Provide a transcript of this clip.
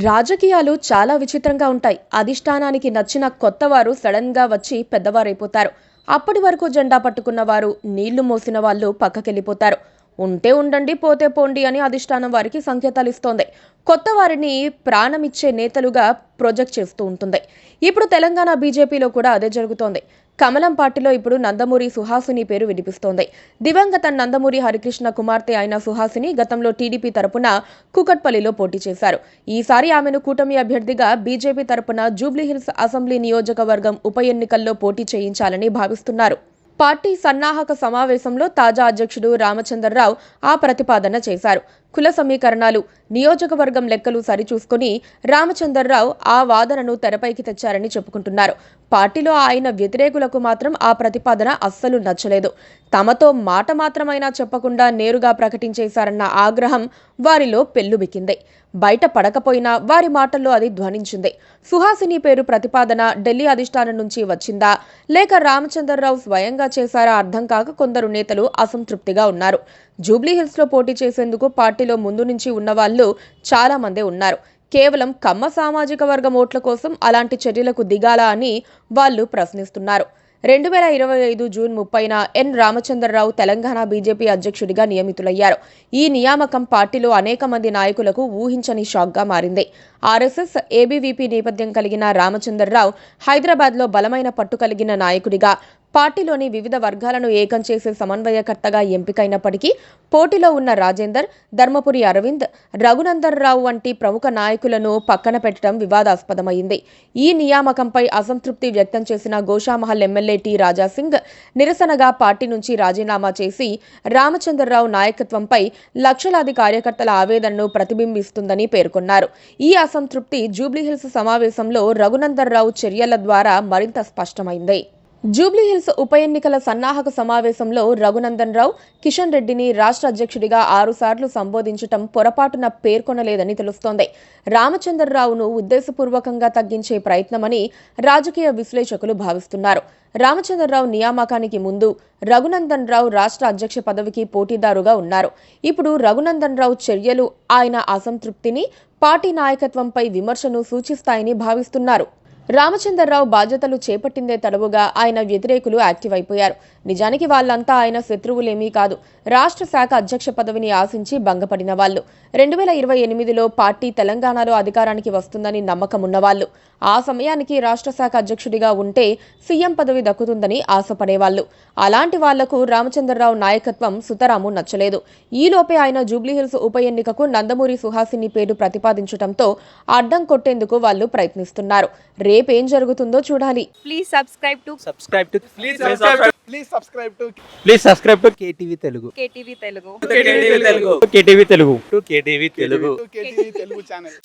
రాజకీయాలు చాలా విచిత్రంగా ఉంటాయి. అధిష్టానానికి నచ్చిన కొత్తవారు సడన్ గా వచ్చి పెద్దవారైపోతారు. అప్పటి వరకు జెండా పట్టుకున్న వారు, నీళ్లు మోసిన వాళ్ళు పక్కకెళ్లిపోతారు. ఉంటే ఉండండి, పోతే పోండి అని అధిష్టానం వారికి సంకేతాలు ఇస్తోంది. కొత్త వారిని ప్రాణమిచ్చే నేతలుగా ప్రొజెక్ట్ చేస్తూ ఉంటుంది. ఇప్పుడు తెలంగాణ బీజేపీలో కూడా అదే జరుగుతోంది. కమలం పార్టీలో ఇప్పుడు నందమూరి సుహాసిని పేరు వినిపిస్తోంది. దివంగత నందమూరి హరికృష్ణ కుమార్తె అయిన సుహాసిని గతంలో టీడీపీ తరపున కూకట్పల్లిలో పోటీ చేశారు. ఈసారి ఆమెను కూటమి అభ్యర్థిగా బీజేపీ తరపున జూబ్లీహిల్స్ అసెంబ్లీ నియోజకవర్గం ఉప ఎన్నికల్లో పోటీ చేయించాలని భావిస్తున్నారు. పార్టీ సన్నాహక సమావేశంలో తాజా అధ్యక్షుడు రామచంద్రరావు ఆ ప్రతిపాదన చేశారు. కుల సమీకరణాలు, నియోజకవర్గం లెక్కలు సరిచూసుకుని రామచంద్రరావు ఆ వాదనను తెరపైకి తెచ్చారని చెప్పుకుంటున్నారు. పార్టీలో ఆయన వ్యతిరేకులకు మాత్రం ఆ ప్రతిపాదన అస్సలు నచ్చలేదు. తమతో మాట మాత్రమైనా చెప్పకుండా నేరుగా ప్రకటించేశారన్న ఆగ్రహం వారిలో పెల్లుబికింది. బయట పడకపోయినా వారి మాటల్లో అది ధ్వనించింది. సుహాసిని పేరు ప్రతిపాదన ఢిల్లీ అధిష్టానం నుంచి వచ్చిందా, లేక రామచంద్రరావు స్వయంగా చేశారా అర్థం కాక కొందరు నేతలు అసంతృప్తిగా ఉన్నారు. జూబ్లీహిల్స్ లో పోటీ చేసేందుకు పార్టీలో ముందు నుంచి ఉన్నవాళ్లు చాలా మందే ఉన్నారు. కేవలం కమ్మ సామాజిక వర్గం ఓట్ల కోసం అలాంటి చర్యలకు దిగాలా అని వాళ్లు ప్రశ్నిస్తున్నారు. 2025 జూన్ 30న ఎన్ రామచంద్రరావు తెలంగాణ బీజేపీ అధ్యక్షుడిగా నియమితులయ్యారు. ఈ నియామకం పార్టీలో అనేక మంది నాయకులకు ఊహించని షాక్గా మారింది. ఆర్ఎస్ఎస్, ఏబీవీపీ నేపథ్యం కలిగిన రామచంద్రరావు హైదరాబాద్లో బలమైన పట్టు కలిగిన నాయకుడిగా, పార్టీలోని వివిధ వర్గాలను ఏకం చేసే సమన్వయకర్తగా ఎంపికైనప్పటికీ పోటీలో ఉన్న రాజేందర్, ధర్మపురి అరవింద్, రఘునందన్ రావు వంటి ప్రముఖ నాయకులను పక్కన పెట్టడం వివాదాస్పదమైంది. ఈ నియామకంపై అసంతృప్తి వ్యక్తం చేసిన గోషామహల్ ఎమ్మెల్యే టి రాజాసింగ్ నిరసనగా పార్టీ నుంచి రాజీనామా చేసి రామచంద్రరావు నాయకత్వంపై లక్షలాది కార్యకర్తల ఆవేదనను ప్రతిబింబిస్తుందని పేర్కొన్నారు. ఈ అసంతృప్తి జూబ్లీహిల్స్ సమావేశంలో రఘునందన్ రావు చర్యల ద్వారా మరింత స్పష్టమైంది. జూబ్లీహిల్స్ ఉప ఎన్నికల సన్నాహక సమావేశంలో రఘునందన్ రావు కిషన్ రెడ్డిని రాష్ట్ర అధ్యక్షుడిగా 6 సార్లు సంబోధించటం పొరపాటున పేర్కొనలేదని తెలుస్తోంది. రామచంద్రరావును ఉద్దేశపూర్వకంగా తగ్గించే ప్రయత్నమని రాజకీయ విశ్లేషకులు భావిస్తున్నారు. రామచంద్రరావు నియామకానికి ముందు రఘునందన్ రావు రాష్ట్ర అధ్యక్ష పదవికి పోటీదారుగా ఉన్నారు. ఇప్పుడు రఘునందన్ రావు చర్యలు ఆయన అసంతృప్తిని, పార్టీ నాయకత్వంపై విమర్శను సూచిస్తాయని భావిస్తున్నారు. రామచంద్రరావు బాధ్యతలు చేపట్టిందే తడవుగా ఆయన వ్యతిరేకులు యాక్టివ్ అయిపోయారు. నిజానికి వాళ్ళంతా ఆయన శత్రువులేమీ కాదు. రాష్ట్ర శాఖ అధ్యక్ష పదవిని ఆశించి భంగపడిన వాళ్ళు. 2028లో పార్టీ తెలంగాణలో అధికారానికి వస్తుందని నమ్మకం ఉన్నవాళ్లు. ఆ సమయానికి రాష్ట్ర శాఖ అధ్యక్షుడిగా ఉంటే సీఎం పదవి దక్కుతుందని ఆశపడేవాళ్లు. అలాంటి వాళ్లకు రామచంద్రరావు నాయకత్వం సుతరాము నచ్చలేదు. ఈలోపే ఆయన జూబ్లీహిల్స్ ఉప ఎన్నికకు నందమూరి సుహాసిని పేరు ప్రతిపాదించడంతో అడ్డం కొట్టేందుకు వాళ్లు ప్రయత్నిస్తున్నారు. రేపేం జరుగుతుందో చూడాలి. Please subscribe to KTV Telugu. KTV Telugu KTV Telugu channel.